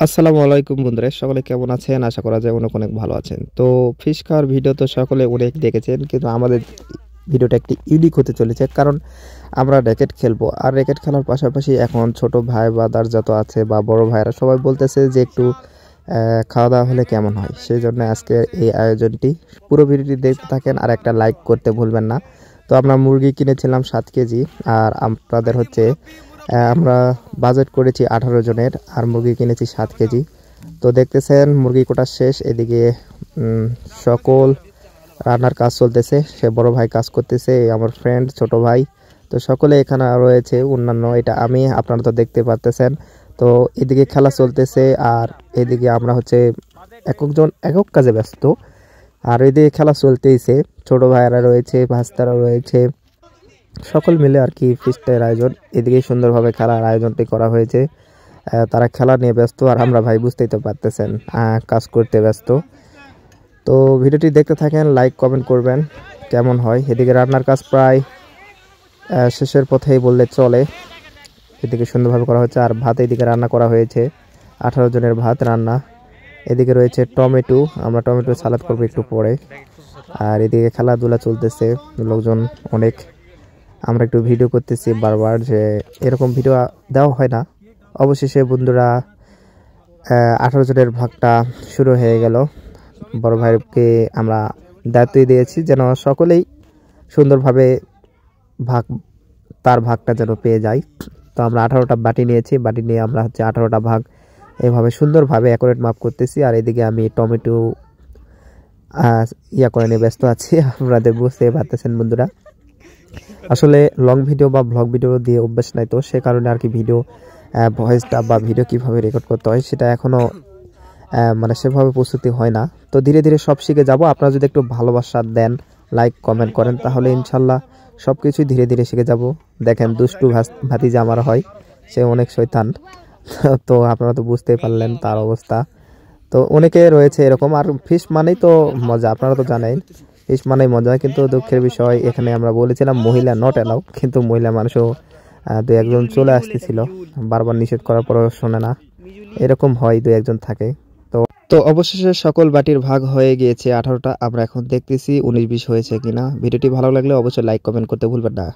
আসসালামু আলাইকুম বন্ধুরা, সকলে কেমন আছেন? আশা করা যায় অনেক অনেক ভালো আছেন। তো ফিশ খাওয়ার ভিডিও তো সকলে অনেক দেখেছেন, কিন্তু আমাদের ভিডিওটা একটি ইউনিক হতে চলেছে, কারণ আমরা র্যাকেট খেলবো। আর র্যাকেট খেলার পাশাপাশি এখন ছোট ভাই বা যত আছে বা বড় ভাইরা সবাই বলতেছে যে একটু খাওয়া দাওয়া হলে কেমন হয়। সেই জন্য আজকে এই আয়োজনটি। পুরো ভিডিওটি দেখতে থাকেন আর একটা লাইক করতে ভুলবেন না। তো আমরা মুরগি কিনেছিলাম 7 কেজি, আর আপনাদের হচ্ছে আমরা বাজেট করেছি 18 জনের, আর মুরগি কিনেছি 7 কেজি। তো দেখতেছেন মুরগি কোটা শেষ, এদিকে সকল রান্নার কাজ চলতেছে। সে বড় ভাই কাজ করতেছে, আমার ফ্রেন্ড ছোট ভাই, তো সকলে এখানে রয়েছে। অন্যান্য এটা আমি, আপনারা তো দেখতে পাচ্তেছেন। তো এদিকে খেলা চলতেছে, আর এদিকে আমরা হচ্ছে একজন একক কাজে ব্যস্ত। আর এদিকে খেলা চলতেইছে, ছোট ভাইয়েরা রয়েছে, ভাস্তারা রয়েছে, সকল মিলে আর কি ফিস্টের আয়োজন। এদিকে সুন্দরভাবে খেলার আয়োজনটি করা হয়েছে। তারা খেলা নিয়ে ব্যস্ত, আর আমরা ভাই বুঝতেই তো পারতেছেন কাজ করতে ব্যস্ত। তো ভিডিওটি দেখতে থাকেন, লাইক কমেন্ট করবেন কেমন হয়। এদিকে রান্নার কাজ প্রায় শেষের পথেই বললে চলে। এদিকে সুন্দরভাবে করা হচ্ছে, আর ভাত এদিকে রান্না করা হয়েছে। 18 জনের ভাত রান্না। এদিকে রয়েছে টমেটো, আমরা টমেটো সালাদ করবো একটু পরে। আর এদিকে খেলাধুলা চলতেছে, লোকজন অনেক। আমরা একটু ভিডিও করতেছি বারবার, যে এরকম ভিডিও দেওয়া হয় না। অবশেষে বন্ধুরা 18 জনের ভাগটা শুরু হয়ে গেল। বড় ভাইকে আমরা দায়িত্বই দিয়েছি যেন সকলেই সুন্দরভাবে ভাগ, তার ভাগটা যেন পেয়ে যায়। তো আমরা 18টা বাটি নিয়েছি, বাটি নিয়ে আমরা হচ্ছে 18টা ভাগ এভাবে সুন্দরভাবে অ্যাকুরেট মাপ করতেছি। আর এদিকে আমি টমেটো ইয়া করে নিয়ে ব্যস্ত আছি। আপনাদের বুঝতে পারতেছেন বন্ধুরা, আসলে লং ভিডিও বা ব্লগ ভিডিও দিয়ে অভ্যাস নাই, তো সে কারণে আর কি ভিডিও ভয়েসটা বা ভিডিও কিভাবে রেকর্ড করতে হয় সেটা এখনও মানে সেভাবে প্রস্তুতি হয় না। তো ধীরে ধীরে সব শিখে যাব। আপনারা যদি একটু ভালোবাসা দেন, লাইক কমেন্ট করেন, তাহলে ইনশাল্লাহ সব কিছুই ধীরে ধীরে শিখে যাব। দেখেন দুষ্টু ভাতিজা আমার হয়, সে অনেক শয়তান। তো আপনারা তো বুঝতেই পারলেন তার অবস্থা। তো অনেকে রয়েছে এরকম। আর ফিশ মানেই তো মজা, আপনারা তো জানেন ফিশ মানেই মজা। কিন্তু দুঃখের বিষয়, এখানে আমরা বলেছিলাম মহিলা নট অ্যালাউ, কিন্তু মহিলা মানুষও দু একজন চলে আসতেছিল, বারবার নিষেধ করার পরও শোনে না। এরকম হয়, দু একজন থাকে। তো তো অবশেষে সকল বাটির ভাগ হয়ে গিয়েছে 18টা। আমরা এখন দেখতেছি 19-20 হয়েছে কিনা। ভিডিওটি ভালো লাগলে অবশ্যই লাইক কমেন্ট করতে ভুলবেন না।